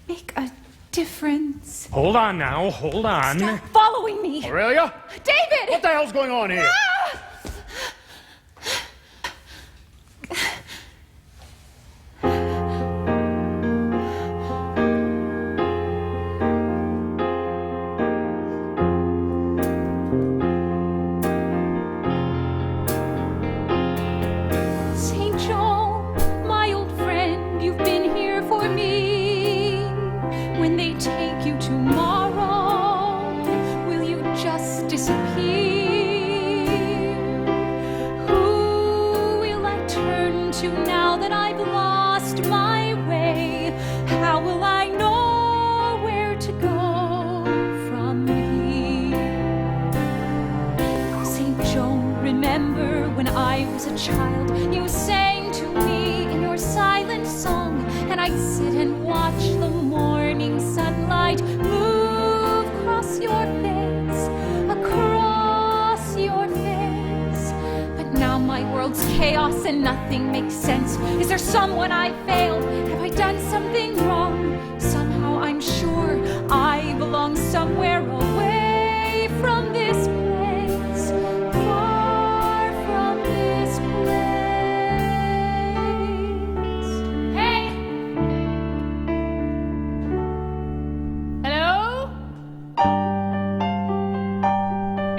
make a difference. Hold on now, hold on. Stop following me! Aurelia? David! What the hell's going on here? Ah! Chaos and nothing makes sense. Is there someone I failed? Have I done something wrong? Somehow I'm sure I belong somewhere away from this place, far from this place. Hey! Hello?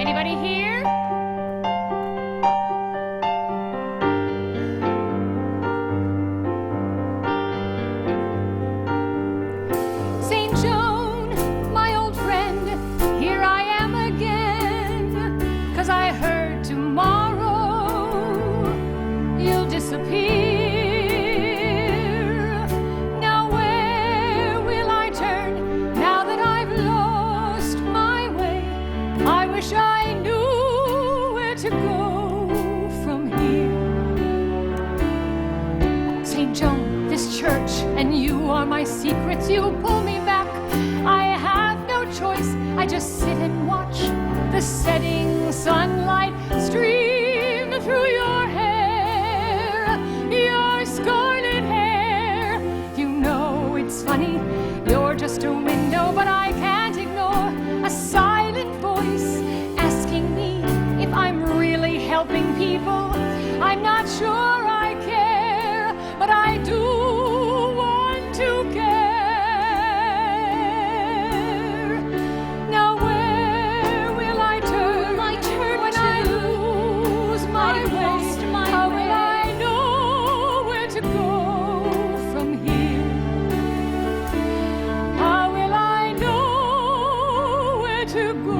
Anybody here? My secrets, you pull me back. I have no choice. I just sit and watch the setting sunlight stream through your hair, your scarlet hair. You know it's funny, you're just a window, but I can't ignore a silent voice asking me if I'm really helping people. I'm not sure I care, but I do to care. Now where will I turn? When I lose my way? How will I know where to go from here? How will I know where to go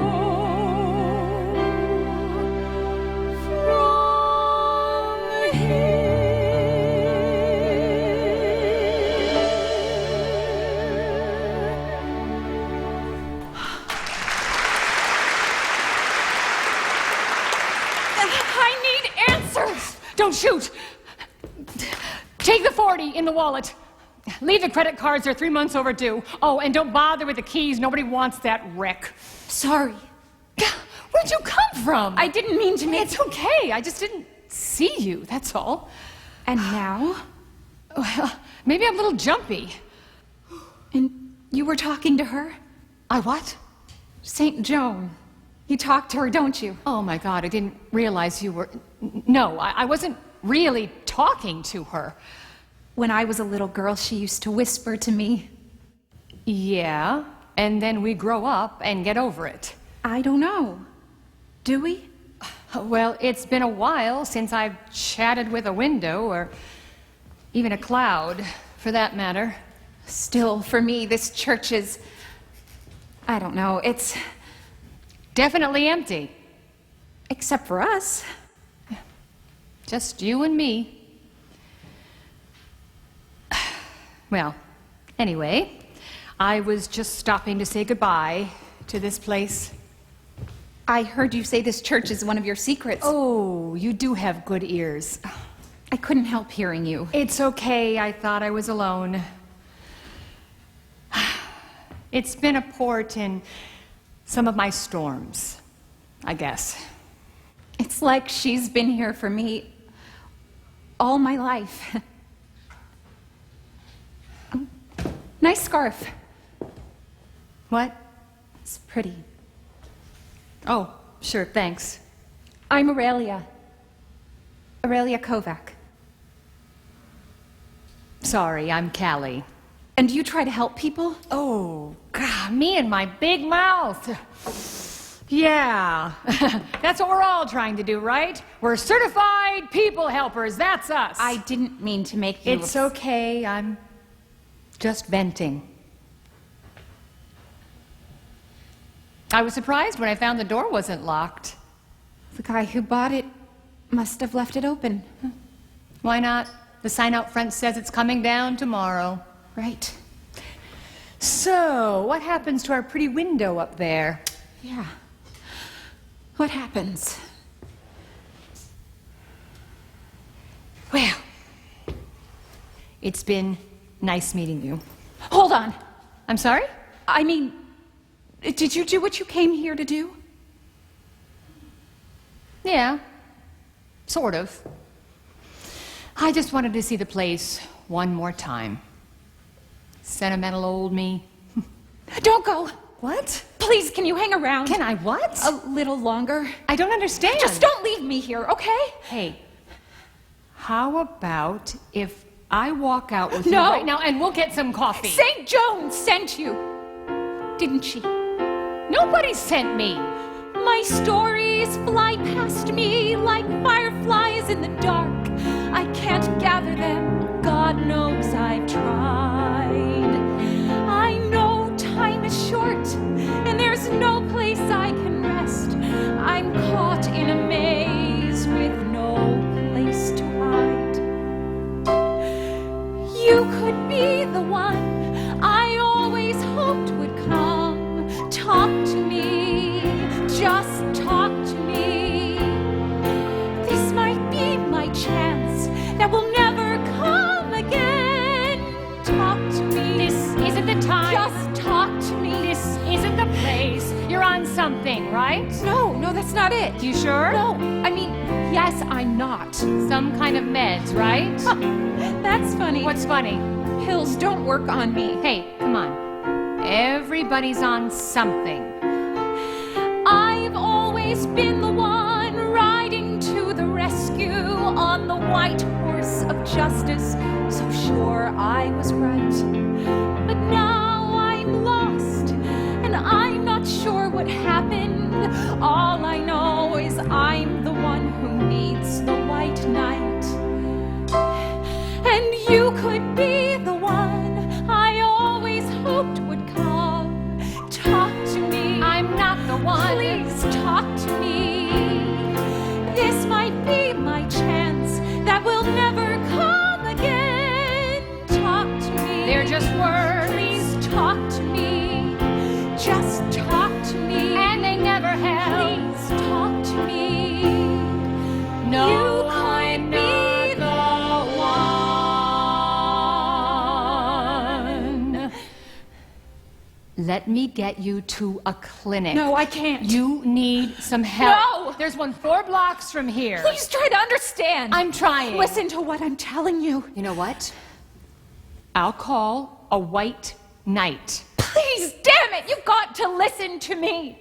from here? Don't shoot! Take the $40 in the wallet. Leave the credit cards, they're 3 months overdue. Oh, and don't bother with the keys. Nobody wants that wreck. Sorry. Where'd you come from? I didn't mean to make... It's okay. I just didn't see you, that's all. And now? Well, maybe I'm a little jumpy. And you were talking to her? I what? St. Joan. You talk to her, don't you? Oh my God, I didn't realize you were... No, I wasn't really talking to her. When I was a little girl, she used to whisper to me. Yeah, and then we grow up and get over it. I don't know. Do we? Well, it's been a while since I've chatted with a window, or even a cloud, for that matter. Still, for me, this church is... I don't know, it's... definitely empty. Except for us. Just you and me. Well, anyway, I was just stopping to say goodbye to this place. I heard you say this church is one of your secrets. Oh, you do have good ears. I couldn't help hearing you. It's okay, I thought I was alone. It's been a port in some of my storms, I guess. It's like she's been here for me all my life. Nice scarf. What? It's pretty. Oh, sure, thanks. I'm Aurelia. Aurelia Kovac. Sorry, I'm Callie. And do you try to help people? Oh, God, me and my big mouth. Yeah, that's what we're all trying to do, right? We're certified people helpers, that's us. I didn't mean to make you... It's okay, I'm just venting. I was surprised when I found the door wasn't locked. The guy who bought it must have left it open. Why not? The sign out front says it's coming down tomorrow. Right. So, what happens to our pretty window up there? Yeah. What happens? Well, it's been nice meeting you. Hold on. I'm sorry? I mean, did you do what you came here to do? Yeah, sort of. I just wanted to see the place one more time. Sentimental old me. Don't go. What? Please, can you hang around? Can I what? A little longer. I don't understand. Just don't leave me here, okay? Hey, how about if I walk out with you No. right now and we'll get some coffee? St. Jones sent you, didn't she? Nobody sent me. My stories fly past me like fireflies in the dark. I can't gather them, God knows I've tried. I know time is short, and there's no place I can rest. I'm caught in a maze with no place to hide. You could be the one I always hoped would come. Talk to me, just talk to me. This might be my chance that will never come again. Talk to me. This isn't the time. Just talk to me. This isn't the place. You're on something, right? No, that's not it. You sure? No, I mean, yes, I'm not. Some kind of meds, right? That's funny. What's funny? Pills don't work on me. Hey, come on. Everybody's on something. I've always been the one riding to the rescue on the white horse of justice. So sure I was right. But now I'm lost, and I'm not sure what happened. All I know is I'm the one who needs the white knight. And you could be the one I always hoped would come. Talk to me. I'm not the one. Please talk to me. This might be my chance that will never come again. Talk to me. They're just words. Please talk to me. Just talk to me. And they never have. Please talk to me. No, You could I'm be not the one. Let me get you to a clinic. No, I can't. You need some help. No! There's one 4 blocks from here. Please try to understand. I'm trying. Listen to what I'm telling you. You know what? I'll call a white knight. Please, damn it, you've got to listen to me.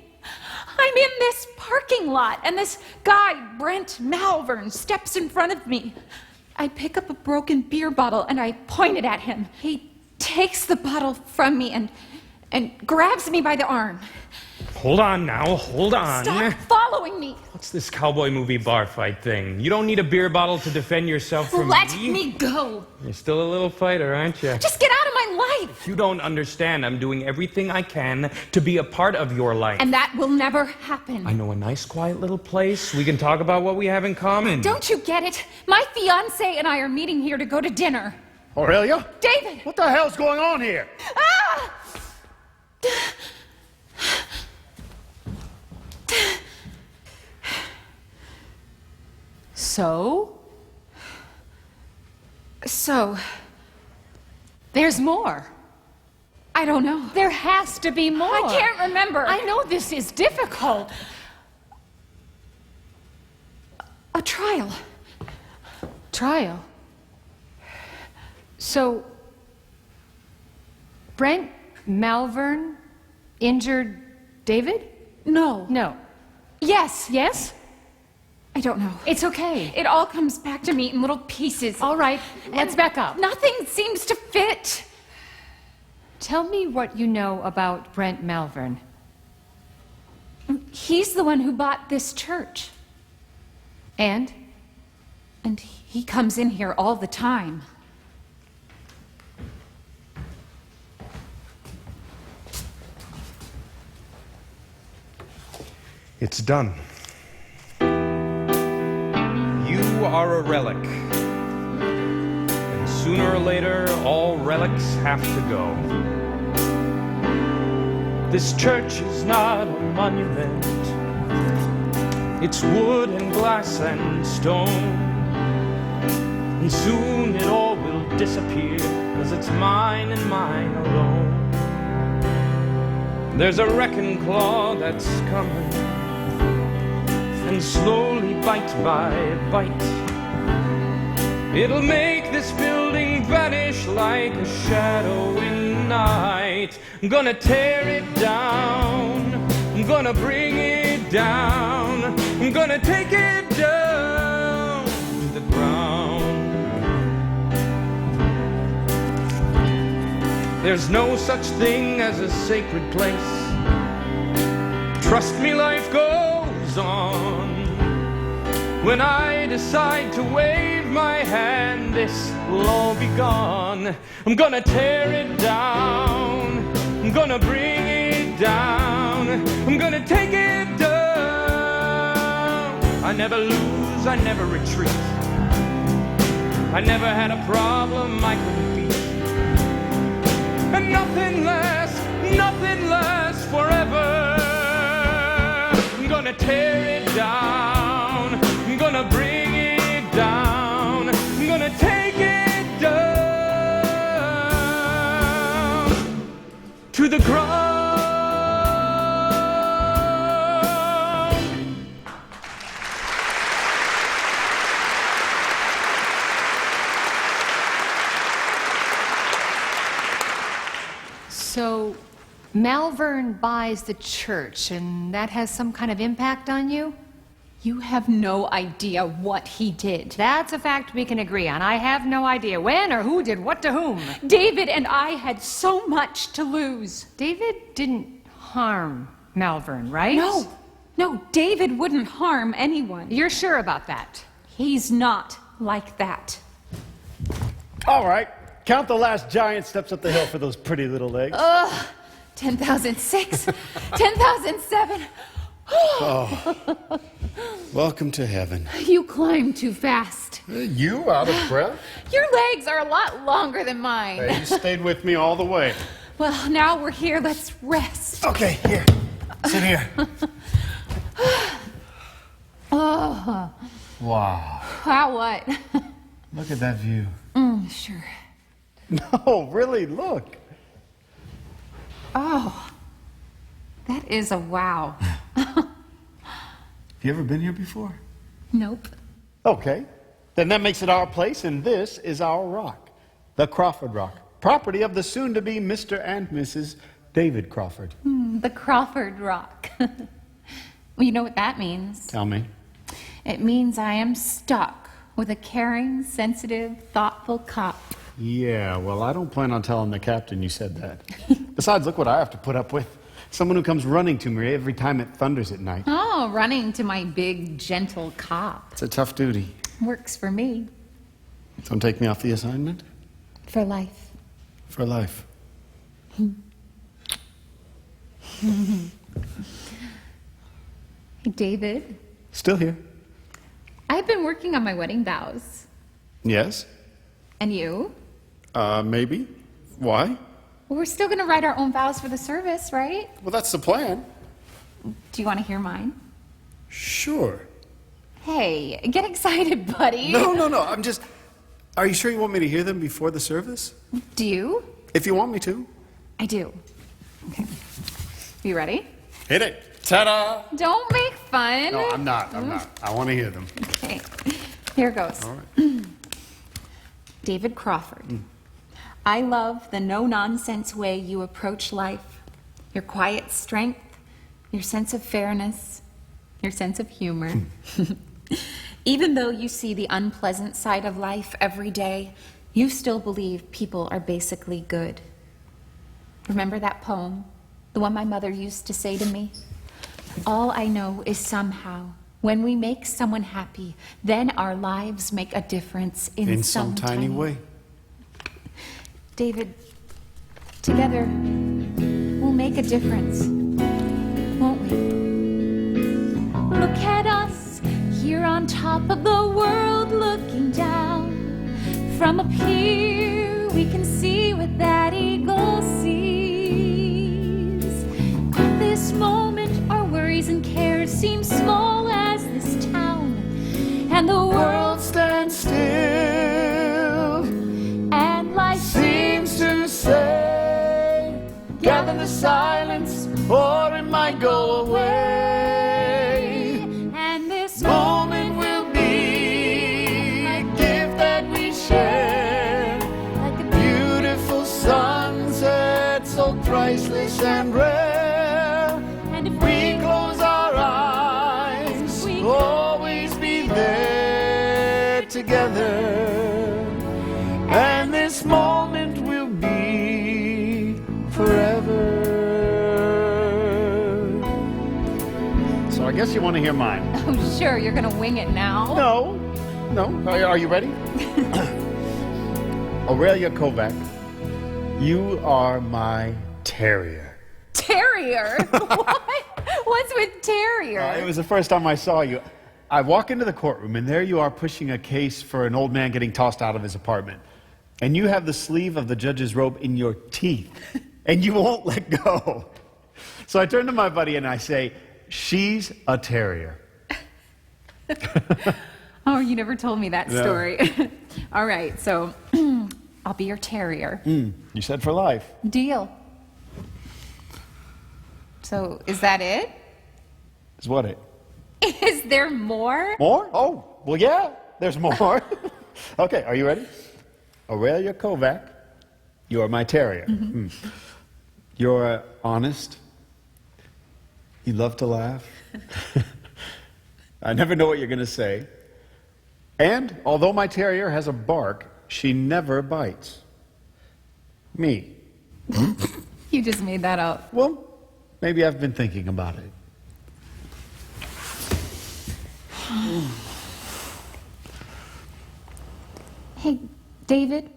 I'm in this parking lot, and this guy, Brent Malvern, steps in front of me. I pick up a broken beer bottle, and I point it at him. He takes the bottle from me and grabs me by the arm. Hold on now, hold on. Stop following me. What's this cowboy movie bar fight thing? You don't need a beer bottle to defend yourself from Let me go. You're still a little fighter, aren't you? Just get out of my life. You don't understand. I'm doing everything I can to be a part of your life. And that will never happen. I know a nice, quiet little place. We can talk about what we have in common. Don't you get it? My fiancé and I are meeting here to go to dinner. Aurelia? David! What the hell's going on here? Ah! So, There's more. I don't know. There has to be more. I can't remember. I know this is difficult. A trial. Trial. So, Brent Malvern Injured David? No. No. Yes. Yes? I don't know. It's okay. It all comes back to me in little pieces. All right, let's back up. Nothing seems to fit. Tell me what you know about Brent Malvern. He's the one who bought this church. And? And he comes in here all the time. It's done. You are a relic. And sooner or later, all relics have to go. This church is not a monument. It's wood and glass and stone. And soon it all will disappear, 'cause it's mine and mine alone. There's a wrecking claw that's coming, and slowly, bite by bite, it'll make this building vanish like a shadow in night. I'm gonna tear it down, I'm gonna bring it down, I'm gonna take it down to the ground. There's no such thing as a sacred place. Trust me, life goes on. When I decide to wave my hand, this will all be gone. I'm gonna tear it down, I'm gonna bring it down, I'm gonna take it down. I never lose, I never retreat. I never had a problem I couldn't beat. And nothing lasts forever. I'm gonna tear it down, I'm gonna bring it down, I'm gonna take it down to the ground. So, Malvern buys the church, and that has some kind of impact on you? You have no idea what he did. That's a fact we can agree on. I have no idea when or who did what to whom. David and I had so much to lose. David didn't harm Malvern, right? No, David wouldn't harm anyone. You're sure about that? He's not like that. All right. Count the last giant steps up the hill for those pretty little legs. 10,006, 10,007. Welcome to heaven. You climb too fast. You out of breath? Your legs are a lot longer than mine. Hey, you stayed with me all the way. Well, now we're here. Let's rest. Okay, here. Sit here. Oh. Wow. Wow, what? Look at that view. Sure. No, really, look. Oh, that is a wow. Have you ever been here before? Nope. Okay. Then that makes it our place, and this is our rock. The Crawford Rock. Property of the soon-to-be Mr. and Mrs. David Crawford. The Crawford Rock. Well, you know what that means. Tell me. It means I am stuck with a caring, sensitive, thoughtful cop. Yeah, well, I don't plan on telling the captain you said that. Besides, look what I have to put up with. Someone who comes running to me every time it thunders at night. Oh, running to my big, gentle cop. It's a tough duty. Works for me. Don't take me off the assignment? For life. For life. David, Still here. I've been working on my wedding vows. Yes? And you? Maybe. Why? We're still going to write our own vows for the service, right? Well, that's the plan. Do you want to hear mine? Sure. Hey, get excited, buddy. No, I'm just... Are you sure you want me to hear them before the service? Do you? If you want me to. I do. Okay. You ready? Hit it. Ta-da! Don't make fun. No, I'm not. I want to hear them. Okay. Here goes. All right. David Crawford. I love the no-nonsense way you approach life. your quiet strength, your sense of fairness, your sense of humor. Even though you see the unpleasant side of life every day, you still believe people are basically good. Remember that poem? The one my mother used to say to me? All I know is somehow, when we make someone happy, then our lives make a difference in some tiny way. David, together, we'll make a difference, won't we? Look at us, here on top of the world looking down. From up here, we can see what that eagle sees. At this moment, our worries and cares seem small as this town. And the world stands still, and life Seems to say, gather the silence, or it might go away. and this Moment will be a gift that we share. like a Beautiful sunset, so priceless and rare. and if We close our eyes, We- always be there together. And this moment will be forever. So I guess you want to hear mine. Oh, sure, you're gonna wing it now. No. Are you ready? Aurelia Kovac, you are my terrier. Terrier? What? What's with terrier? It was the first time I saw you. I walk into the courtroom, and there you are pushing a case for an old man getting tossed out of his apartment. And you have the sleeve of the judge's robe in your teeth, and you won't let go. So I turn to my buddy and I say, she's a terrier. Oh, you never told me that No. story. All right, so I'll be your terrier. You said for life. Deal. So, is that it? Is what it? Is there more? More? Oh, well, yeah, there's more. Okay, are you ready? Aurelia Kovac, you are my terrier. You're honest. You love to laugh. I never know what you're going to say. And although my terrier has a bark, she never bites. Me. You just made that up. Well, maybe I've been thinking about it. Hey, David.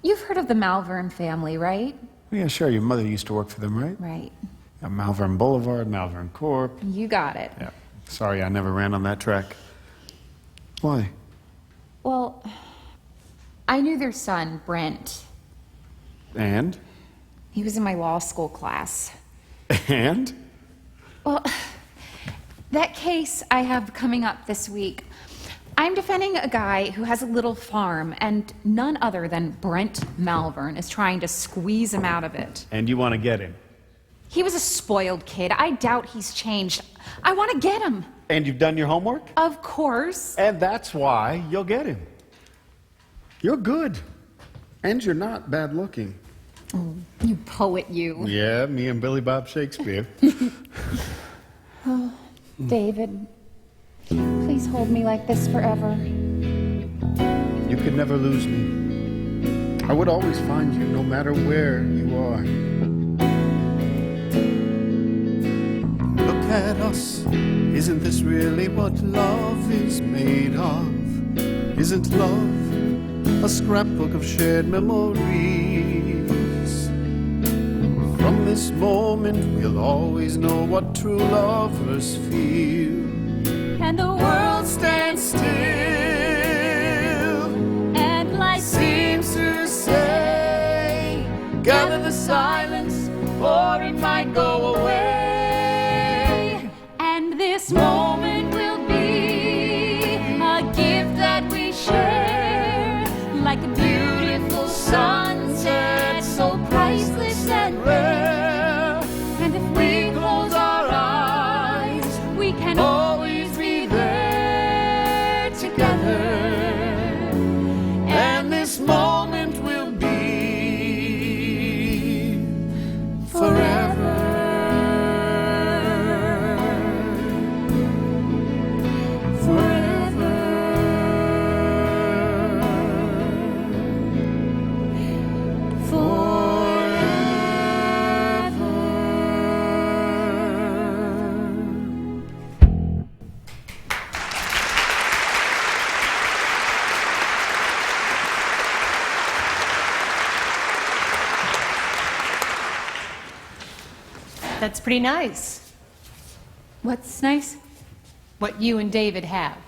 You've heard of the Malvern family, right? Yeah, sure, your mother used to work for them, right? Right. Malvern Boulevard, Malvern Corp. You got it. Yeah. Sorry, I never ran on that track. Why? Well, I knew their son, Brent. And? He was in my law school class. And? Well, that case I have coming up this week, I'm defending a guy who has a little farm, and none other than Brent Malvern is trying to squeeze him out of it. And you want to get him. He was a spoiled kid. I doubt he's changed. I want to get him. And you've done your homework? Of course. And that's why you'll get him. You're good. And you're not bad looking. You poet, you. Yeah, me and Billy Bob Shakespeare. David, please hold me like this forever. You could never lose me. I would always find you no matter where you are. Look at us. Isn't this really what love is made of? Isn't love a scrapbook of shared memories? From this moment we'll always know what true lovers feel. and the world stands still, and life Seems to say, gather the silence, or it might go away. and this moment will be a gift that we share, like a beautiful sunset, so priceless and rare. And if we close our eyes, we can Always be there together, and this moment will be forever. That's pretty nice. What's nice? What you and David have.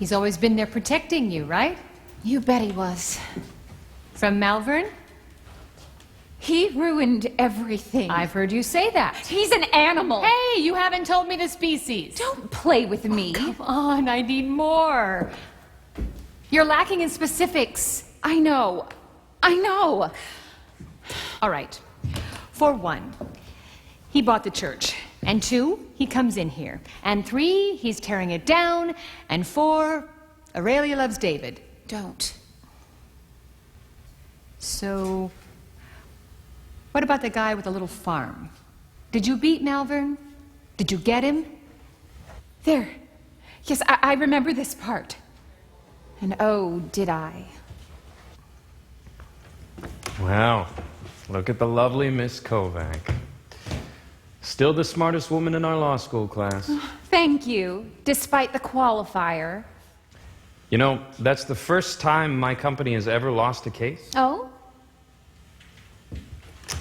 He's always been there protecting you, right? You bet he was. From Malvern? He ruined everything. I've heard you say that. He's an animal. Hey, you haven't told me the species. Don't play with me. Come on, I need more. You're lacking in specifics. I know. All right. For one, he bought the church. And two, he comes in here. And three, he's tearing it down. And four, Aurelia loves David. Don't. So, what about the guy with the little farm? Did you beat Malvern? Did you get him? There. Yes, I remember this part. And oh, did I. Wow, look at the lovely Miss Kovac. Still the smartest woman in our law school class. Thank you, despite the qualifier. You know, that's the first time my company has ever lost a case. Oh?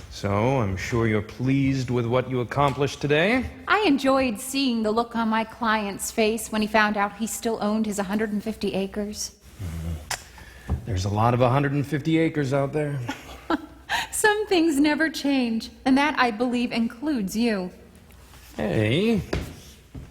So, I'm sure you're pleased with what you accomplished today. I enjoyed seeing the look on my client's face when he found out he still owned his 150 acres. There's a lot of 150 acres out there. Some things never change, and that, I believe, includes you. Hey,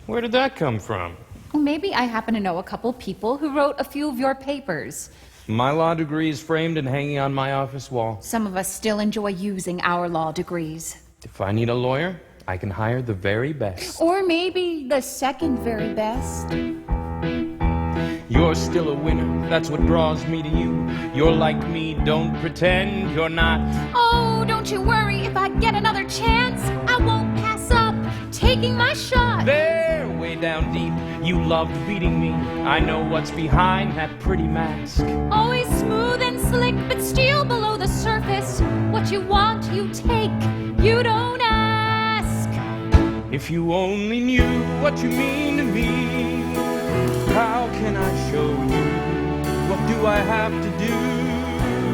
where did that come from? Well, maybe I happen to know a couple people who wrote a few of your papers. My law degree is framed and hanging on my office wall. Some of us still enjoy using our law degrees. If I need a lawyer, I can hire the very best. Or maybe the second very best. You're still a winner, that's what draws me to you. You're like me, don't pretend you're not. Oh, don't you worry, if I get another chance, I won't pass up taking my shot. There, way down deep, you loved beating me. I know what's behind that pretty mask. Always smooth and slick, but still below the surface. What you want, you take, you don't ask. If you only knew what you mean to me, how can I show you? What do I have to do?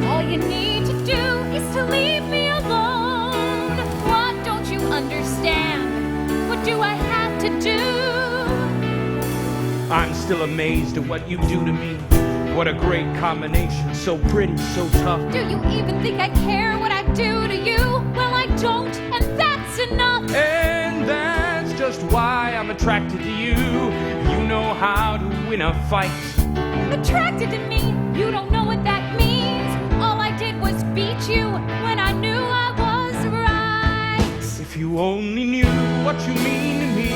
All you need to do is to leave me alone. What don't you understand? What do I have to do? I'm still amazed at what you do to me. What a great combination, so pretty, so tough. Do you even think I care what I do to you? Well, I don't, and that's enough. And that's just why I'm attracted to you. You know how to win a fight. Attracted to me? You don't know what that means. All I did was beat you when I knew I was right. If you only knew what you mean to me,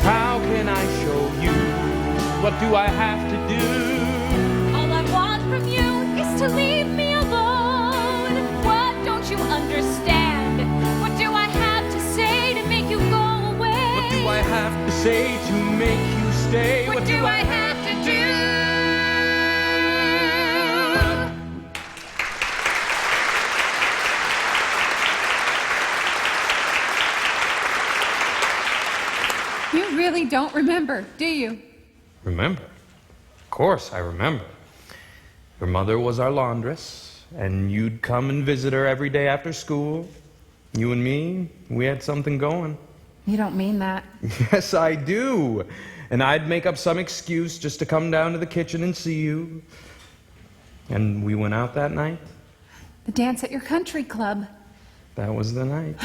how can I show you? What do I have to do? All I want from you is to leave me alone. What don't you understand? What do I have to say to make you go away? What do I have to say to make you stay? What do I have to do? You really don't remember, do you? Remember? Of course I remember. Your mother was our laundress, and you'd come and visit her every day after school. You and me, we had something going. You don't mean that. Yes, I do. And I'd make up some excuse just to come down to the kitchen and see you. And we went out that night. The dance at your country club. That was the night.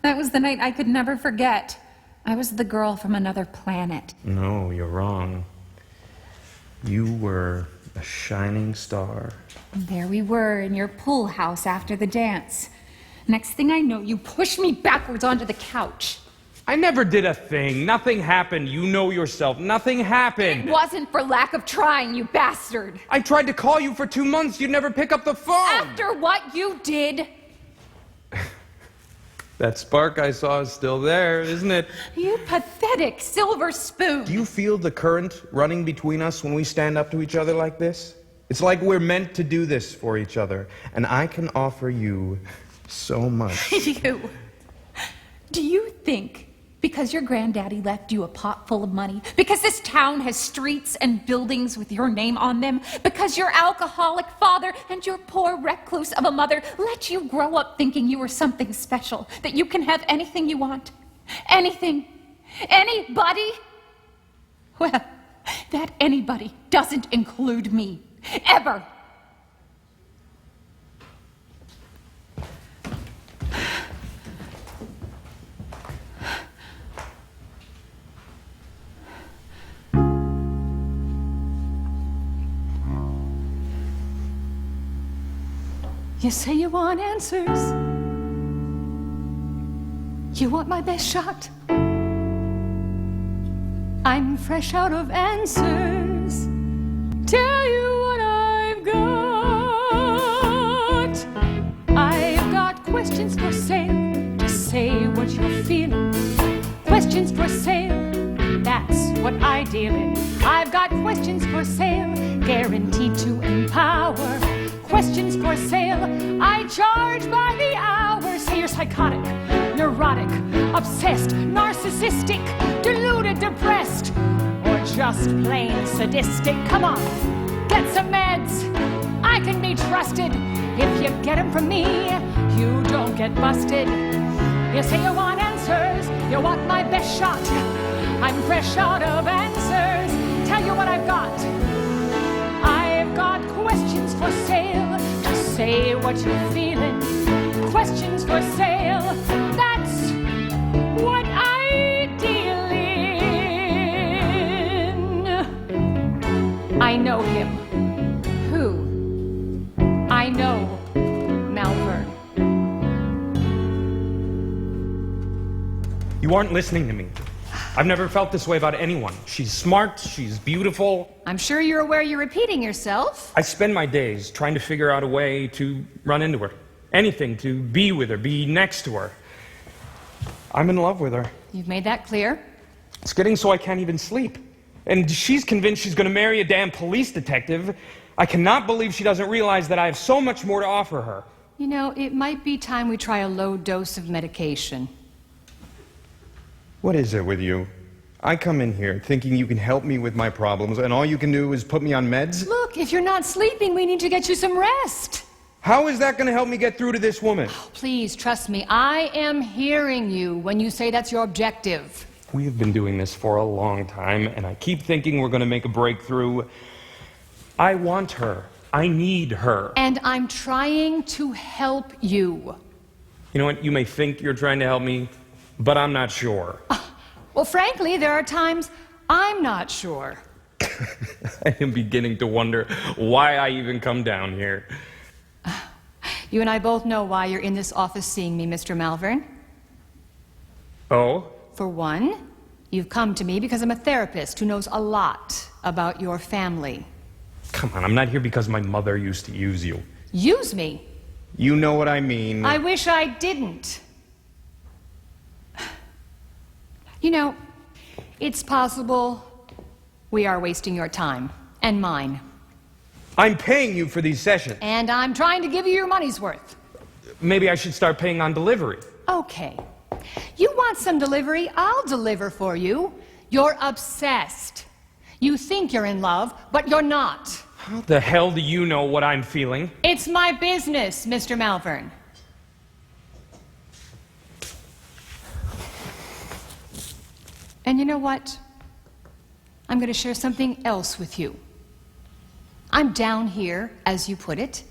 That was the night I could never forget. I was the girl from another planet. No, you're wrong. You were a shining star. And there we were in your pool house after the dance. Next thing I know, you pushed me backwards onto the couch. I never did a thing. Nothing happened. You know yourself. Nothing happened. It wasn't for lack of trying, you bastard. I tried to call you for 2 months. You'd never pick up the phone. After what you did. That spark I saw is still there, isn't it? You pathetic silver spoon. Do you feel the current running between us when we stand up to each other like this? It's like we're meant to do this for each other. And I can offer you so much. You. Do you think Because your granddaddy left you a pot full of money? Because this town has streets and buildings with your name on them? Because your alcoholic father and your poor recluse of a mother let you grow up thinking you were something special, that you can have anything you want? Anything? Anybody? Well, that anybody doesn't include me. Ever. You say you want answers. You want my best shot. I'm fresh out of answers. Tell you what I've got. I've got questions for sale. Just say what you're feeling. Questions for sale. That's what I deal in. I've got questions for sale, guaranteed to empower. Questions for sale, I charge by the hour. Say you're psychotic, neurotic, obsessed, narcissistic, deluded, depressed, or just plain sadistic. Come on, get some meds. I can be trusted. If you get them from me, you don't get busted. You say you want answers, you want my best shot. I'm fresh out of answers. Tell you what I've got. I've got questions for sale. Just say what you're feeling. Questions for sale. That's what I deal in. I know him. Who? I know Malvern. You aren't listening to me. I've never felt this way about anyone. She's smart, she's beautiful. I'm sure you're aware you're repeating yourself. I spend my days trying to figure out a way to run into her. Anything to be with her, be next to her. I'm in love with her. You've made that clear. It's getting so I can't even sleep. And she's convinced she's going to marry a damn police detective. I cannot believe she doesn't realize that I have so much more to offer her. You know, it might be time we try a low dose of medication. What is it with you? I come in here thinking you can help me with my problems, and all you can do is put me on meds? Look, if you're not sleeping, we need to get you some rest. How is that going to help me get through to this woman? Please, trust me, I am hearing you when you say that's your objective. We have been doing this for a long time, and I keep thinking we're going to make a breakthrough. I want her. I need her. And I'm trying to help you. You know what? You may think you're trying to help me, but I'm not sure. Well, frankly, there are times I'm not sure. I am beginning to wonder why I even come down here. You and I both know why you're in this office seeing me, Mr. Malvern. Oh? For one, you've come to me because I'm a therapist who knows a lot about your family. Come on, I'm not here because my mother used to use you. Use me? You know what I mean. I wish I didn't. You know, it's possible we are wasting your time, and mine. I'm paying you for these sessions. And I'm trying to give you your money's worth. Maybe I should start paying on delivery. Okay. You want some delivery? I'll deliver for you. You're obsessed. You think you're in love, but you're not. How the hell do you know what I'm feeling? It's my business, Mr. Malvern. And you know what? I'm going to share something else with you. I'm down here, as you put it,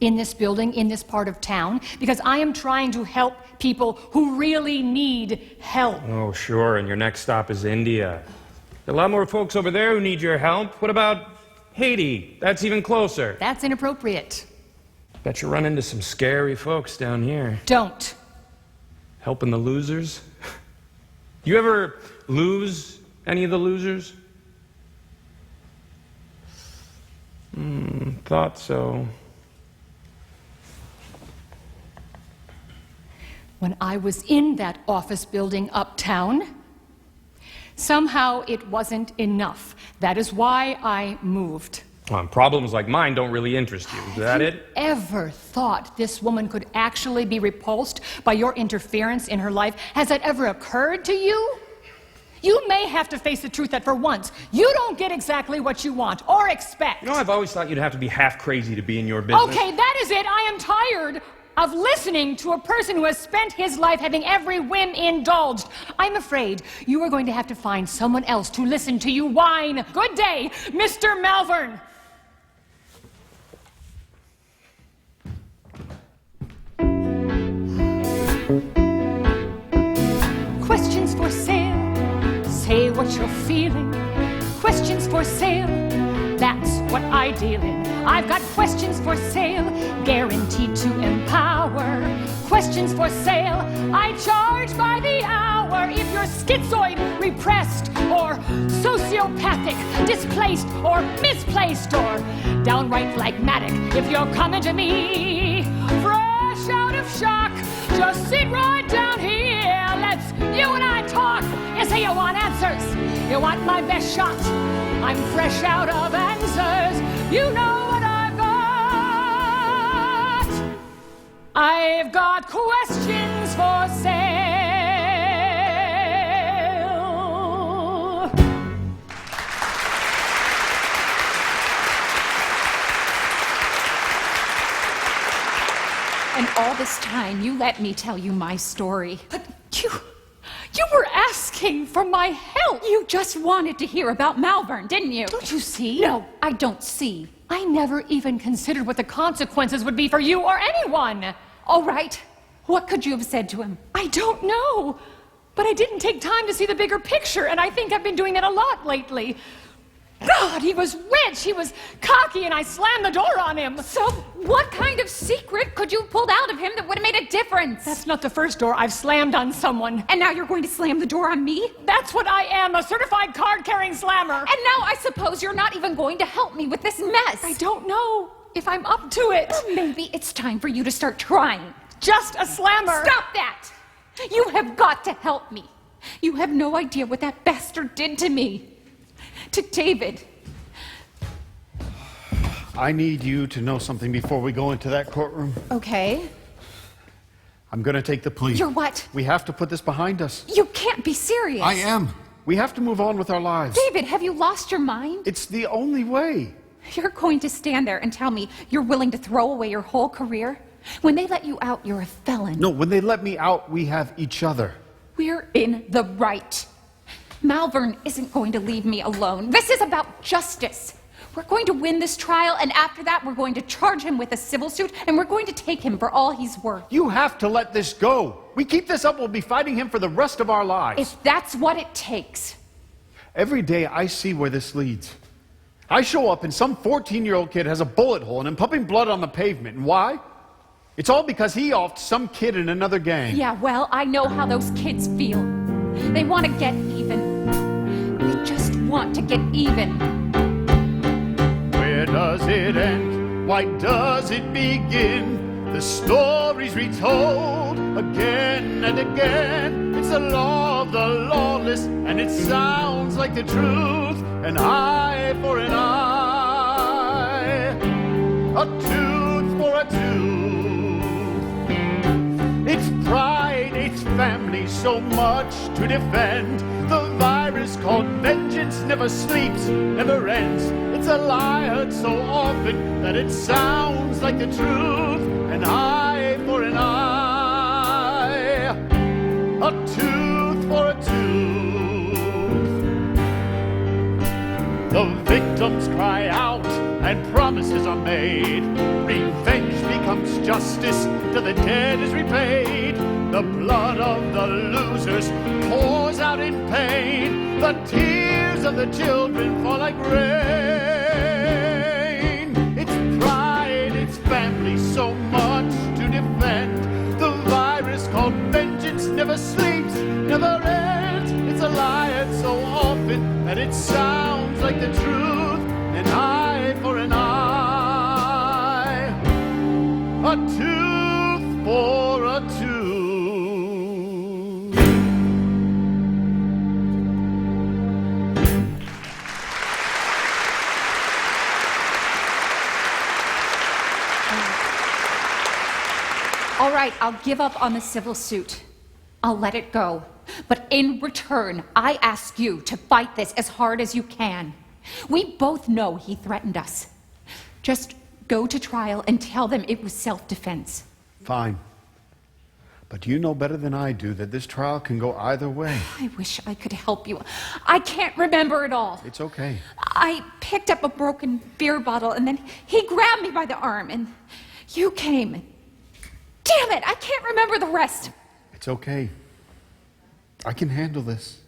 in this building, in this part of town, because I am trying to help people who really need help. Oh, sure, and your next stop is India. There are a lot more folks over there who need your help. What about Haiti? That's even closer. That's inappropriate. Bet you run into some scary folks down here. Don't. Helping the losers? You ever lose any of the losers? Thought so. When I was in that office building uptown, somehow it wasn't enough. That is why I moved. Problems like mine don't really interest you. Is that it? Ever thought this woman could actually be repulsed by your interference in her life? Has that ever occurred to you? You may have to face the truth that for once, you don't get exactly what you want or expect. You know, I've always thought you'd have to be half crazy to be in your business. Okay, that is it. I am tired of listening to a person who has spent his life having every whim indulged. I'm afraid you are going to have to find someone else to listen to you whine. Good day, Mr. Malvern. Questions for sale. Say what you're feeling. Questions for sale. That's what I deal in. I've got questions for sale, guaranteed to empower. Questions for sale. I charge by the hour. If you're schizoid, repressed, or sociopathic, displaced, or misplaced, or downright phlegmatic, if you're coming to me fresh out of shock, just sit right down here. Let's you and I talk. You say you want answers. You want my best shot. I'm fresh out of answers. You know what I've got. I've got questions for sale. And all this time, you let me tell you my story. But you were asking for my help. You just wanted to hear about Malvern, didn't you? Don't you see? No, I don't see. I never even considered what the consequences would be for you or anyone. All right. What could you have said to him? I don't know. But I didn't take time to see the bigger picture, and I think I've been doing that a lot lately. God, he was rich, he was cocky, and I slammed the door on him. So, what kind of secret could you have pulled out of him that would have made a difference? That's not the first door I've slammed on someone. And now you're going to slam the door on me? That's what I am, a certified card-carrying slammer. And now I suppose you're not even going to help me with this mess. I don't know if I'm up to it. Well, maybe it's time for you to start trying. Just a slammer. Stop that! You have got to help me. You have no idea what that bastard did to me. To David. I need you to know something before we go into that courtroom. Okay. I'm going to take the plea. You're what? We have to put this behind us. You can't be serious. I am. We have to move on with our lives. David, have you lost your mind? It's the only way. You're going to stand there and tell me you're willing to throw away your whole career? When they let you out, you're a felon. No, when they let me out, we have each other. We're in the right. Malvern isn't going to leave me alone. This is about justice. We're going to win this trial, and after that, we're going to charge him with a civil suit, and we're going to take him for all he's worth. You have to let this go. We keep this up, we'll be fighting him for the rest of our lives. If that's what it takes. Every day I see where this leads. I show up and some 14-year-old kid has a bullet hole and I'm pumping blood on the pavement. And why? It's all because he offed some kid in another gang. Yeah, well, I know how those kids feel. They want to get even. They just want to get even. Where does it end? Why does it begin? The story's retold again and again. It's the law of the lawless, and it sounds like the truth. An eye for an eye, a tooth for a tooth. It's pride, it's family, so much to defend. The virus called vengeance never sleeps, never ends. It's a lie heard so often that it sounds like the truth. An eye for an eye, a tooth for a tooth. The victims cry out and promises are made. Revenge becomes justice till the dead is repaid. The blood of the losers pours out in pain. The tears of the children fall like rain. It's pride, it's family, so much to defend. The virus called vengeance never sleeps, never ends. It's a lie heard so often that it sounds like the truth. An eye for an eye, a tooth for a tooth. right, I'll give up on the civil suit. I'll let it go. But in return, I ask you to fight this as hard as you can. We both know he threatened us. Just go to trial and tell them it was self-defense. Fine. But you know better than I do that this trial can go either way. I wish I could help you. I can't remember it all. It's okay. I picked up a broken beer bottle, and then he grabbed me by the arm, and you came. Damn it, I can't remember the rest. It's okay. I can handle this.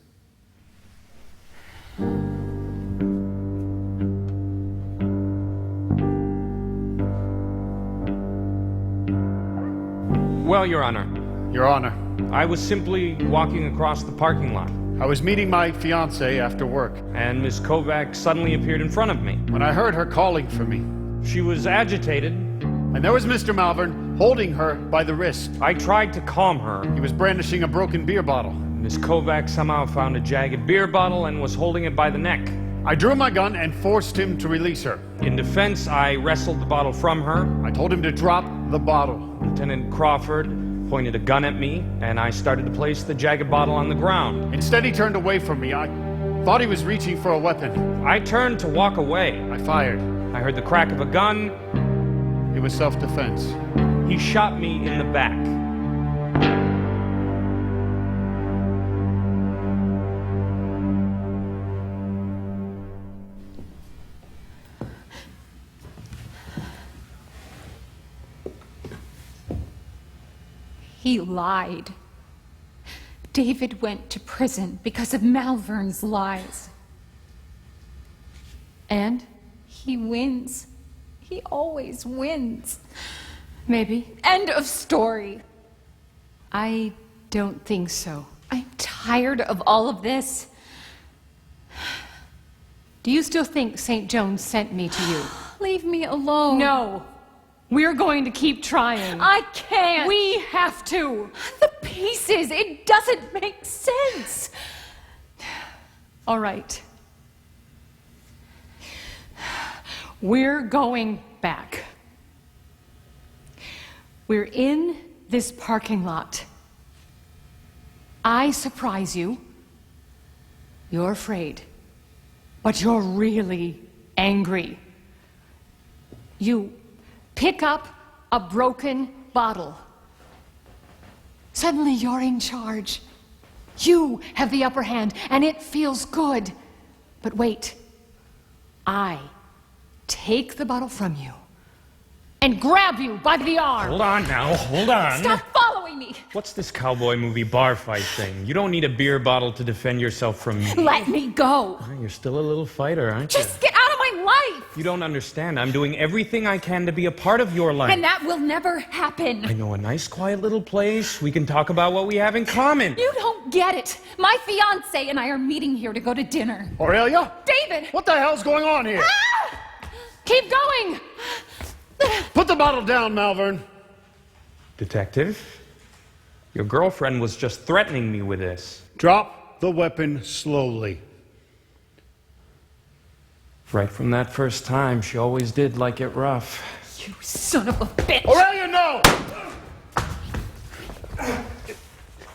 Well, Your Honor, Your Honor, I was simply walking across the parking lot, I was meeting my fiancée after work and Miss Kovac suddenly appeared in front of me. when I heard her calling for me. She was agitated. And there was Mr. Malvern holding her by the wrist. I tried to calm her. He was brandishing a broken beer bottle. Miss Kovac somehow found a jagged beer bottle and was holding it by the neck. I drew my gun and forced him to release her. In defense, I wrestled the bottle from her. I told him to drop the bottle. Lieutenant Crawford pointed a gun at me, and I started to place the jagged bottle on the ground. Instead, he turned away from me. I thought he was reaching for a weapon. I turned to walk away. I fired. I heard the crack of a gun. It was self-defense. He shot me in the back. He lied. David went to prison because of Malvern's lies. And? He wins. He always wins. Maybe. End of story. I don't think so. I'm tired of all of this. Do you still think St. Jones sent me to you? Leave me alone. No. We're going to keep trying. I can't. We have to. The pieces, it doesn't make sense. All right. We're going back. We're in this parking lot. I surprise you. You're afraid, but you're really angry. You pick up a broken bottle. Suddenly you're in charge. You have the upper hand, and it feels good. But wait, I take the bottle from you and grab you by the arm. Hold on now, hold on. Stop following me. What's this cowboy movie bar fight thing? You don't need a beer bottle to defend yourself from me. Let me go. You're still a little fighter, aren't you? Just get out of my life. You don't understand. I'm doing everything I can to be a part of your life. And that will never happen. I know a nice, quiet little place. We can talk about what we have in common. You don't get it. My fiancé and I are meeting here to go to dinner. Aurelia? David! What the hell's going on here? Ah! Keep going! Put the bottle down, Malvern. Detective, your girlfriend was just threatening me with this. Drop the weapon slowly. Right from that first time, she always did like it rough. You son of a bitch! Aurelia, no!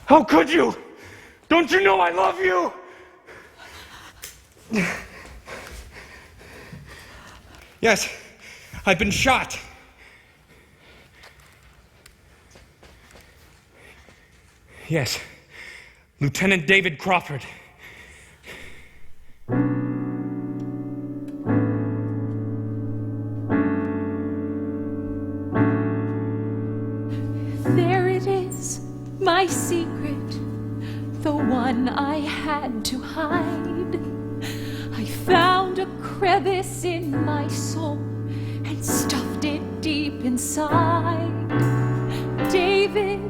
How could you? Don't you know I love you? Yes, I've been shot. Yes, Lieutenant David Crawford. There it is, my secret, the one I had to hide. I found a crevice in my soul and stuffed it deep inside. David,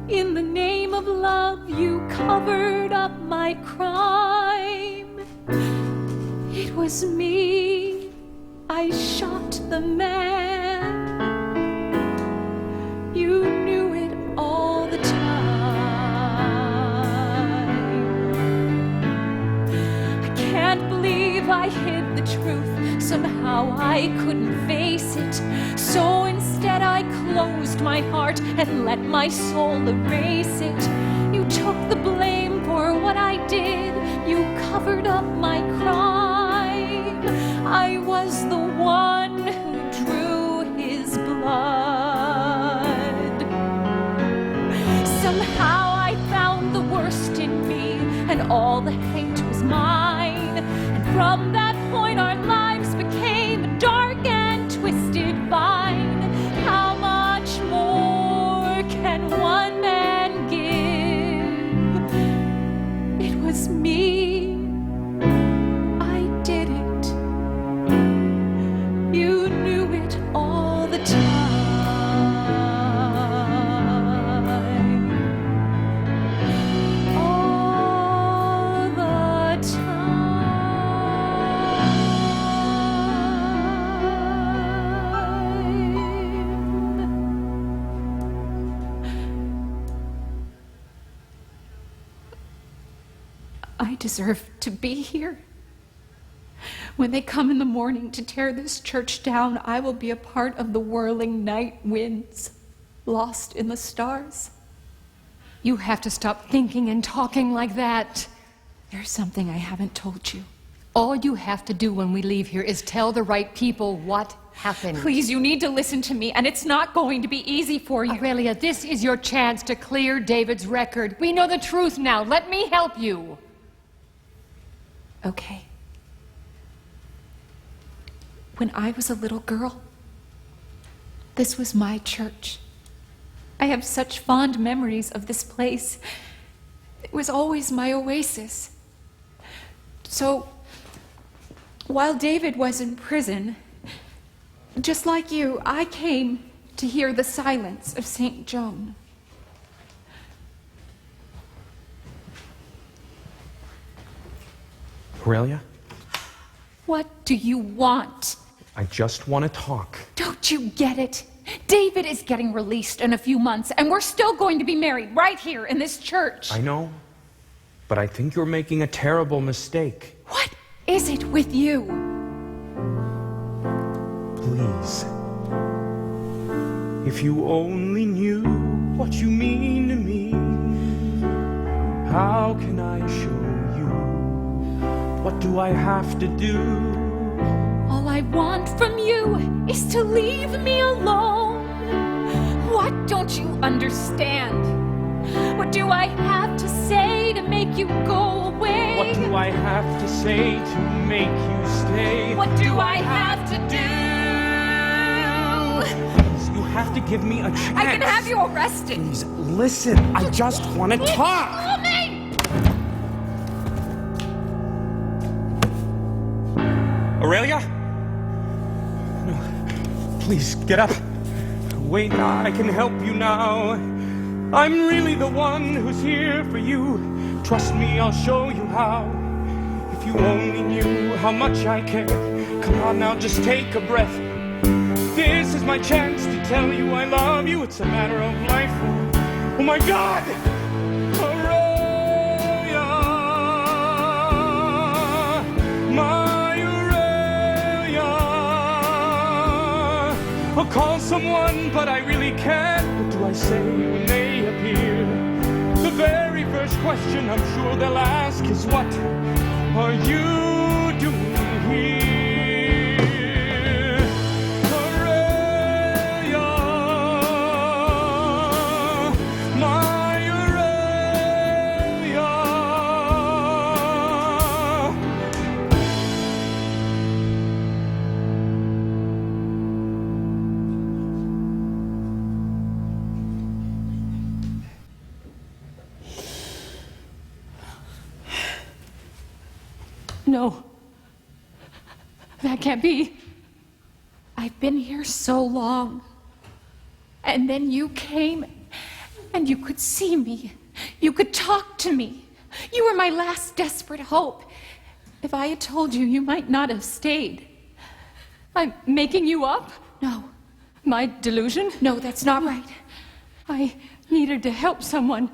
in the name of love, you covered up my crime. It was me, I shot the man. You knew it all the time. I can't believe I hid the truth. Somehow I couldn't face it. So instead Instead, I closed my heart and let my soul erase it. You took the blame for what I did. You covered up my crime. I was the one who drew his blood. Somehow I found the worst in me, and all the hate was mine. And from that point our lives became a dark and twisted vine. How much more can one man give? It was me. I did it. You knew it all the time. All the time. I deserve to be here. When they come in the morning to tear this church down, I will be a part of the whirling night winds, lost in the stars. You have to stop thinking and talking like that. There's something I haven't told you. All you have to do when we leave here is tell the right people what happened. Please, you need to listen to me, and it's not going to be easy for you. Aurelia, this is your chance to clear David's record. We know the truth now. Let me help you. Okay. When I was a little girl, this was my church. I have such fond memories of this place. It was always my oasis. So, while David was in prison, just like you, I came to hear the silence of St. Joan. Aurelia, What do you want? I just want to talk. Don't you get it? David is getting released in a few months, and we're still going to be married right here in this church. I know, but I think you're making a terrible mistake. What is it with you? Please. If you only knew what you mean to me, how can I show you? What do I have to do? All I want from you is to leave me alone. What don't you understand? What do I have to say to make you go away? What do I have to say to make you stay? What do I have to do? You have to give me a chance. I can have you arrested. Please, listen. I just want to talk. Call me! Aurelia? No. Please, get up. Wait, I can help you now. I'm really the one who's here for you. Trust me, I'll show you how. If you only knew how much I care. Come on now, just take a breath. This is my chance to tell you I love you. It's a matter of life. Oh my God! Aurelia, my Aurelia. I'll call someone, but I really can't. What do I say when they appear? The very first question I'm sure they'll ask is, what are you doing here? Aurelia, my Aurelia. No. That can't be. I've been here so long. And then you came, and you could see me. You could talk to me. You were my last desperate hope. If I had told you, you might not have stayed. I'm making you up? No, My delusion? no, that's not right. I needed to help someone.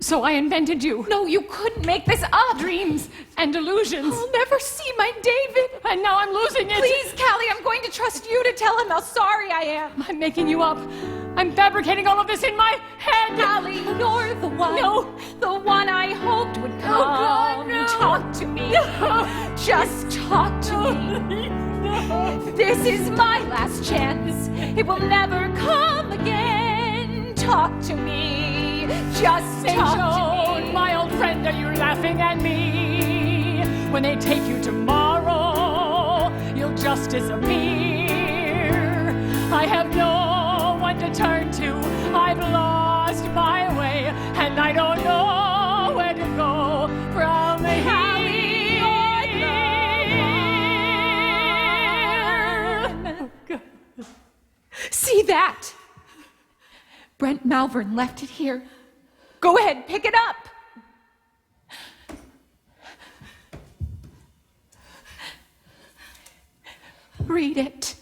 So I invented you. No, you couldn't make this up. Dreams and delusions. I'll never see my David. And now I'm losing it. Please, Callie, I'm going to trust you to tell him how sorry I am. I'm making you up. I'm fabricating all of this in my head. Callie, you're the one. No. The one I hoped would come. Oh, God, no. Talk to me. No. Just talk to me. No. This is my last chance. It will never come again. Talk to me. Just talk to me. My old friend, are you laughing at me? When they take you tomorrow, you'll just disappear. I have no one to turn to. I've lost my way, and I don't know where to go from here. See that? Brent Malvern left it here. Go ahead, pick it up. Read it.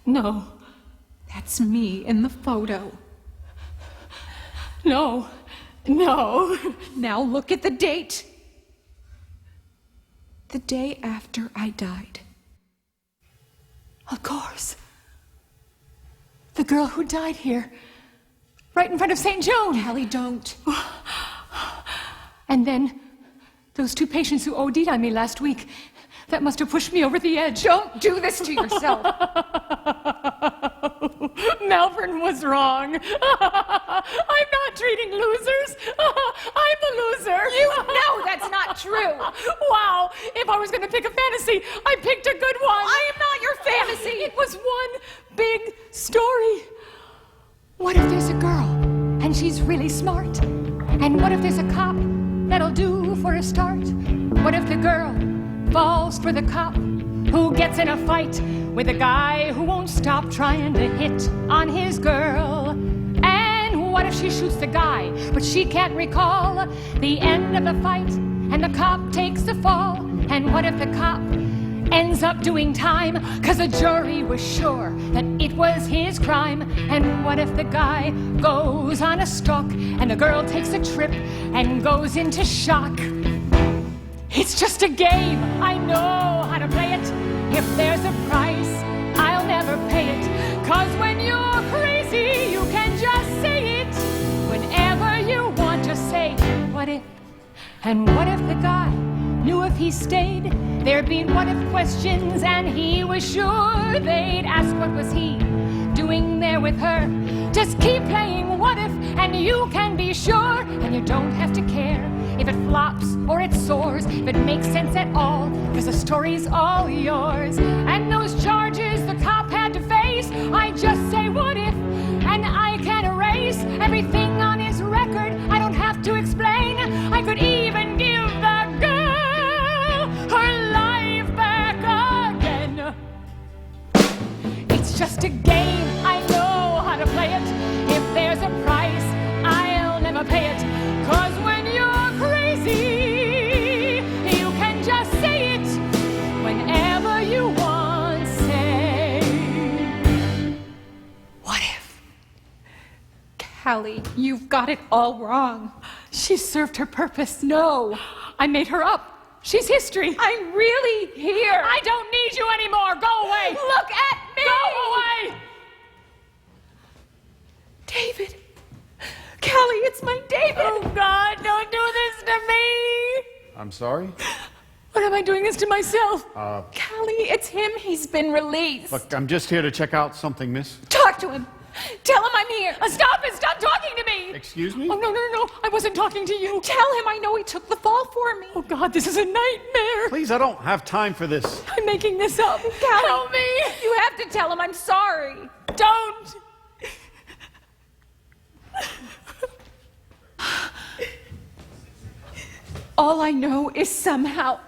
No. That's me in the photo. No. No. Now look at the date. The day after I died. Of course. The girl who died here, right in front of St. Joan. Callie, don't. And then those 2 patients who OD'd on me last week, that must have pushed me over the edge. Don't do this to yourself. Malvern was wrong. I'm not treating losers. I'm the loser. You know that's not true. Wow. If I was going to pick a fantasy, I picked a good one. I am not your fantasy. It was one big story. What if there's a girl and she's really smart? And what if there's a cop that'll do for a start? What if the girl falls for the cop who gets in a fight with a guy who won't stop trying to hit on his girl? And what if she shoots the guy, but she can't recall the end of the fight, and the cop takes the fall? And what if the cop ends up doing time, 'cause the jury was sure that it was his crime? And what if the guy goes on a stalk, and the girl takes a trip and goes into shock? It's just a game, I know how to play it. If there's a price, I'll never pay it. 'Cause when you're crazy, you can just say it whenever you want to say, what if? And what if the guy knew if he stayed, there'd be what if questions, and he was sure they'd ask what was he doing there with her? Just keep playing what if, and you can be sure, and you don't have to care if it flops or it soars, if it makes sense at all, 'cause the story's all yours. And those charges the cop had to face, I just say what if, and I can erase everything on his record. I don't have to explain. I could even give the girl her life back again. It's just a game, I know how to play it. If there's a price, I'll never pay it. 'Cause when you're crazy, you can just say it whenever you want. Say, what if? Callie, you've got it all wrong. She served her purpose. No. I made her up. She's history. I'm really here. I don't need you anymore. Go away. Look at me. Go away. David. Callie, it's my David. Oh, God, don't do this to me. I'm sorry? What am I doing this to myself? Callie, it's him. He's been released. Look, I'm just here to check out something, miss. Talk to him. Tell him I'm here. Stop it. Stop talking to me. Excuse me? Oh, no. I wasn't talking to you. Tell him I know he took the fall for me. Oh, God, this is a nightmare. Please, I don't have time for this. I'm making this up. Callie, Help me. You have to tell him I'm sorry. Don't. All I know is somehow.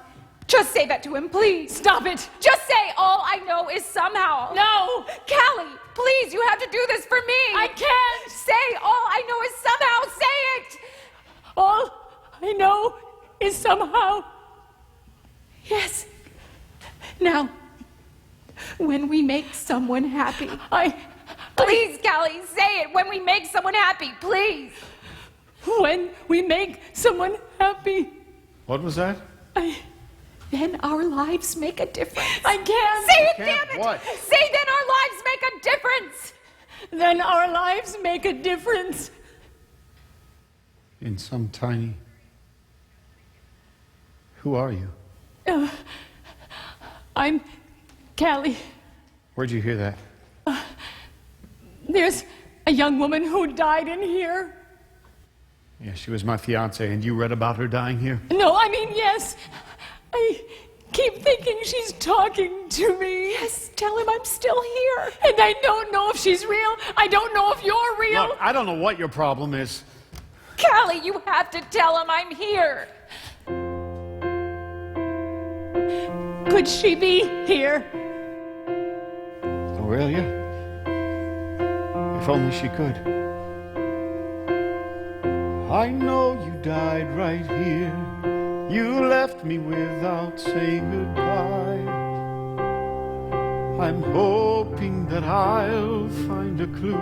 Just say that to him, please. Stop it. Just say all I know is somehow. No. Callie, please, you have to do this for me. I can't. Say all I know is somehow. Say it. All I know is somehow. Yes. Now, When we make someone happy. Please, Callie, say it. When we make someone happy, please. When we make someone happy. What was that? Then our lives make a difference. I can't. Say it, Can't damn it. what? Say then our lives make a difference. Then our lives make a difference. In some tiny... Who are you? I'm Callie. Where'd you hear that? There's a young woman who died in here. Yeah, she was my fiancée, and you read about her dying here? No, I mean, yes. I keep thinking she's talking to me. Yes, tell him I'm still here. And I don't know if she's real. I don't know if you're real. Look, I don't know what your problem is. Callie, you have to tell him I'm here. Could she be here? Aurelia? If only she could. I know you died right here. You left me without saying goodbye. I'm hoping that I'll find a clue.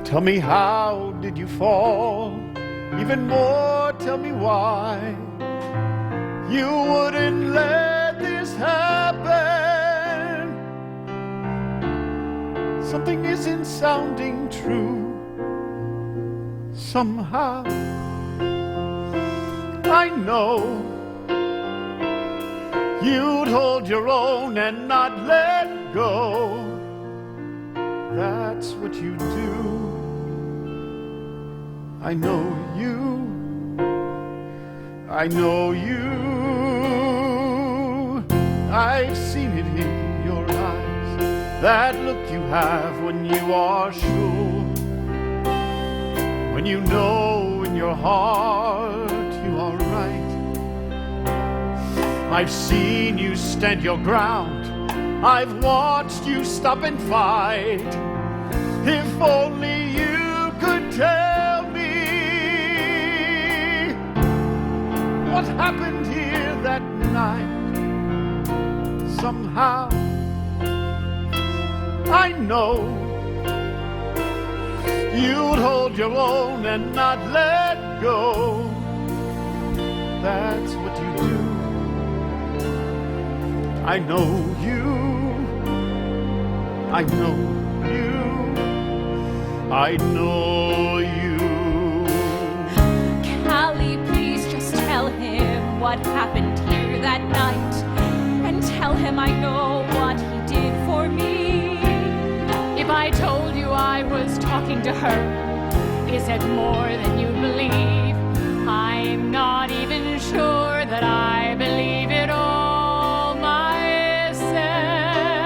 Tell me, how did you fall? Even more, tell me why you wouldn't let this happen. Something isn't sounding true. Somehow I know you'd hold your own and not let go. That's what you do. I know you. I know you. I've seen it in your eyes, that look you have when you are sure. When you know in your heart you are right. I've seen you stand your ground. I've watched you stop and fight. If only you could tell me what happened here that night. Somehow I know you'd hold your own and not let go. That's what you do. I know you. I know you. I know you. Callie, please just tell him what happened here that night. And tell him I know what he did for me. If I told you I was talking to her, is it more than you believe? I'm not even sure that I believe it all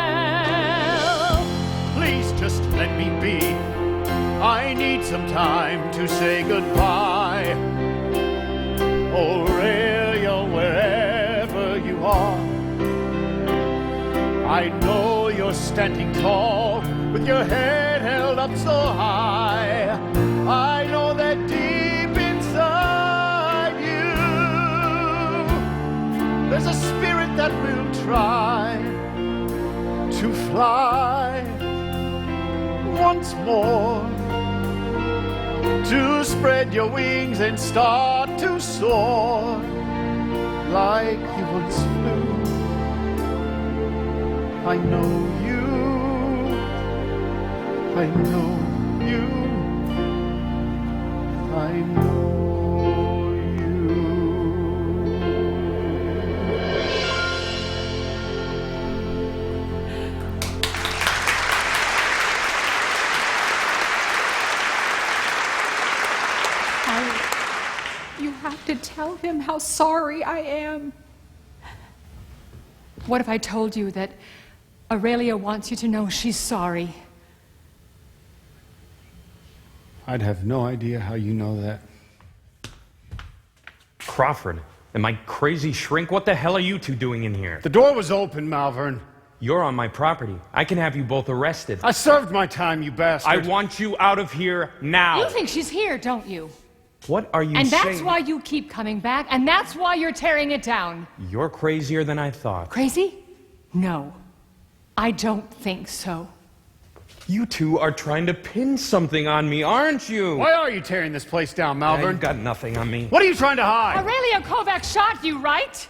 myself. Please just let me be. I need some time to say goodbye. Aurelia, wherever you are, I know you're standing tall with your head held up so high. I know that deep inside you there's a spirit that will try to fly once more, to spread your wings and start to soar like you once flew. I know you. I know you. I know you. You have to tell him how sorry I am. What if I told you that Aurelia wants you to know she's sorry? I'd have no idea how you know that. Crawford, and my crazy shrink, what the hell are you two doing in here? The door was open, Malvern. You're on my property. I can have you both arrested. I served my time, you bastard. I want you out of here now. You think she's here, don't you? What are you And saying? that's why you keep coming back, and that's why you're tearing it down. You're crazier than I thought. Crazy? No, I don't think so. You two are trying to pin something on me, aren't you? Why are you tearing this place down, Malvern? You've got nothing on me. What are you trying to hide? Aurelia Kovac shot you, right?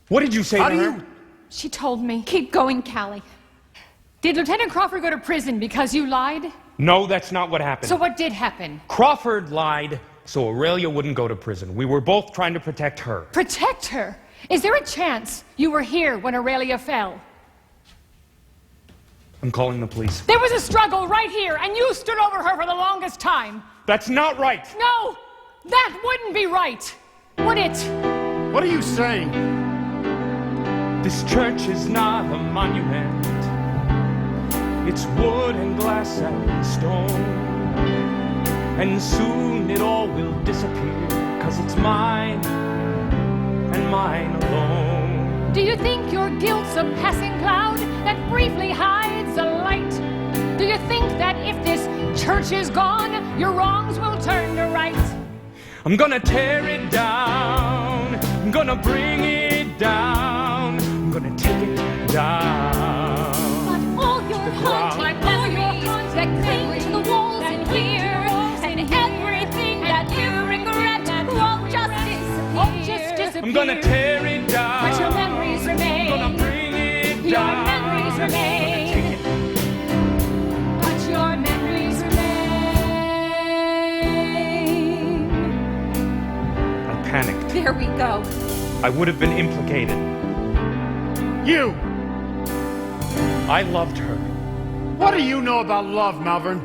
What did you say How to do her? you... She told me. Keep going, Callie. Did Lieutenant Crawford go to prison because you lied? No, that's not what happened. So what did happen? Crawford lied so Aurelia wouldn't go to prison. We were both trying to protect her. Protect her? Is there a chance you were here when Aurelia fell? I'm calling the police. There was a struggle right here, and you stood over her for the longest time. That's not right. No, that wouldn't be right, would it? What are you saying? This church is not a monument. It's wood and glass and stone. And soon it all will disappear, 'cause it's mine and mine alone. Do you think your guilt's a passing cloud that briefly hides a light? Do you think that if this church is gone, your wrongs will turn to right? I'm gonna tear it down. I'm gonna bring it down. I'm gonna take it down. But all your haunting memories that cling to the walls in here, and everything that you regret won't just disappear. I'm gonna tear it down. But your memories remain. I'm gonna bring it Your down. memories remain. But your memories remain. I panicked. There we go. I would have been implicated. You! I loved her. What do you know about love, Malvern?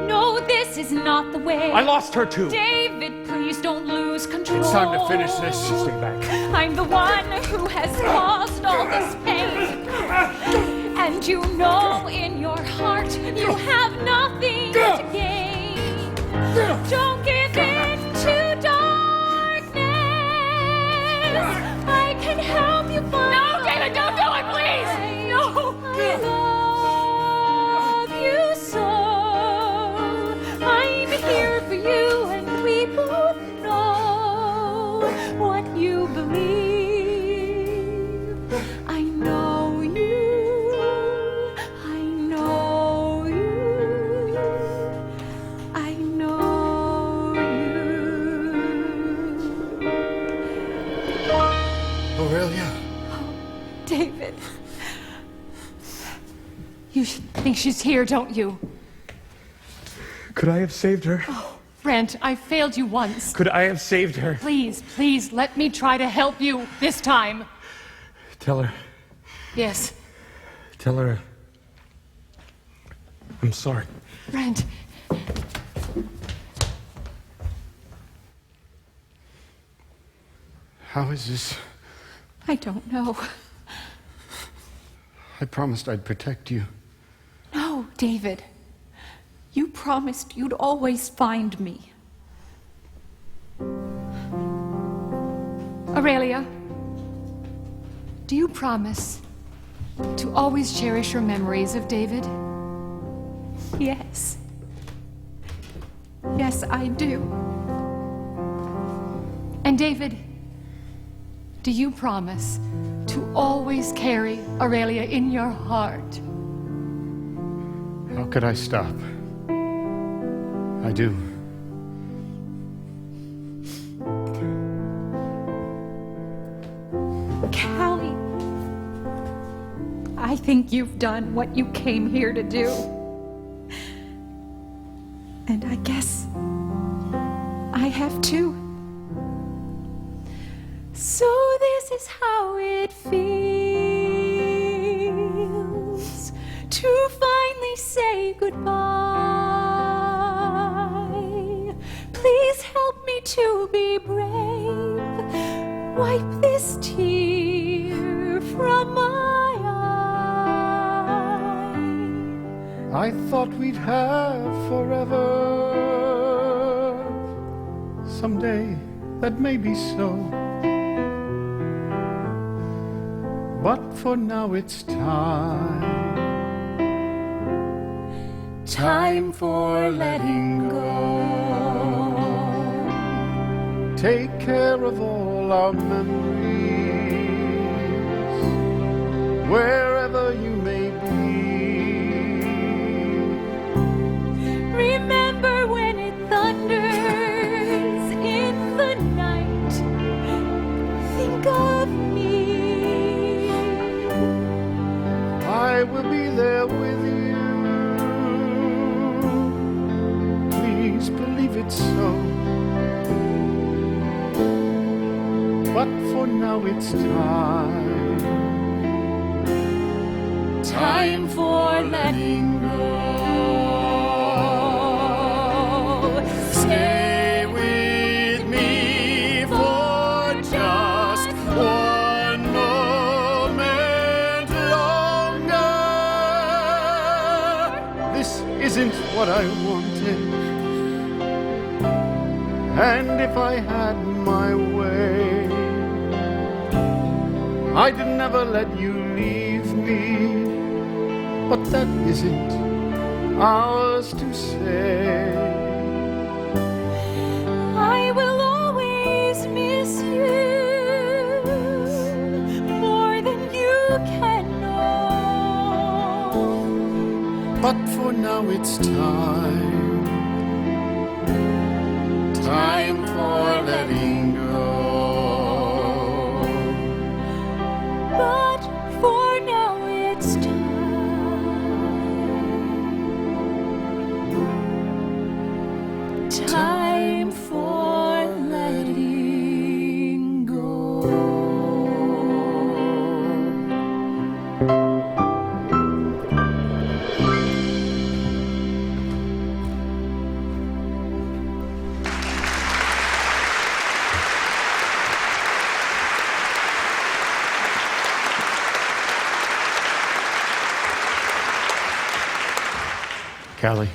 No, this is not the way. I lost her too. David, please don't lose control. It's time to finish this. Stay back. I'm the one who has caused all this pain. And you know in your heart you have nothing to gain. Don't give in to darkness. I can help you find. No, David, don't do it, please! No! I love you so. I'm here for you, and we both know what you believe. I know you. I know you. I know you. Aurelia. David. You think she's here, don't you? Could I have saved her? Brent, I failed you once. Could I have saved her? Please, please, let me try to help you this time. Tell her. Yes, Tell her. I'm sorry. Brent. How is this? I don't know. I promised I'd protect you. No, David. You promised you'd always find me. Aurelia, do you promise to always cherish your memories of David? Yes. Yes, I do. And David, do you promise to always carry Aurelia in your heart? How could I stop? I do. Callie, I think you've done what you came here to do. And I guess I have too. So this is how it feels to finally say goodbye. Please help me to be brave. Wipe this tear from my eye. I thought we'd have forever. Someday that may be so. But for now it's time. Time for letting go. Take care of all our memories. wherever you may be. Remember when it thunders in the night. Think of me. I will be there with you. Please believe it so. But for now it's time For letting go. Stay with me for just one moment longer. This isn't what I wanted, and if I had my way, I'd never let you leave me. But that isn't ours to say. I will always miss you more than you can know. But for now it's time for letting go. But for now it's time for letting go. Callie,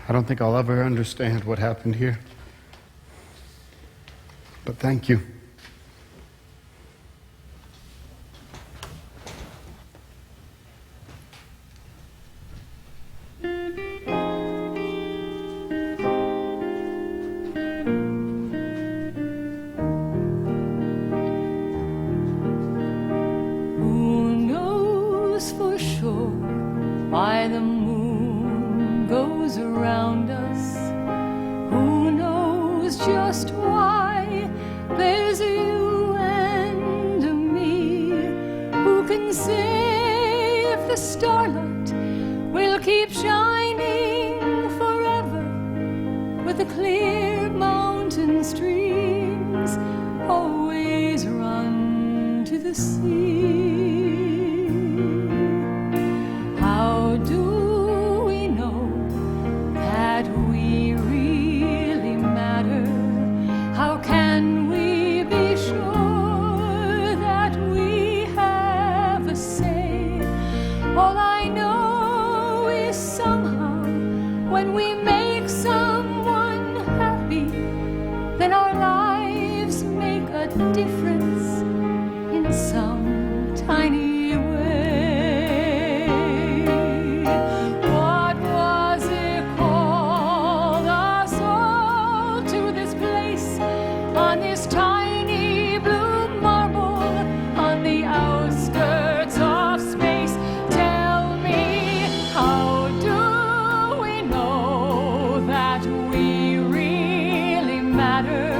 I don't think I'll ever understand what happened here. But thank you. Who knows for sure why the moon goes around us? Who knows just why there's a you and a me? Who can say if the starlight will keep shining forever with the clear mountain streams always run to the sea? How do we know that we really matter? How can we be sure that we have a say? All I know is somehow when we make someone happy, then our lives make a difference in some tiny way. What was it called us all to this place on this tiny blue marble on the outskirts of space? Tell me, how do we know that we really matter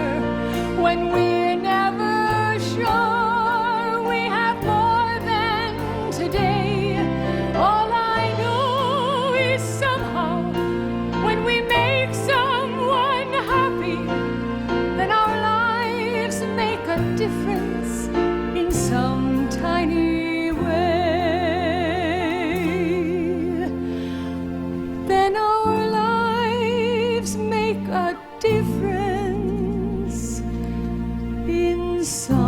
when we're never sure we have more than today? All I know is somehow when we make someone happy, then our lives make a difference in some tiny way. Then our lives make a difference in some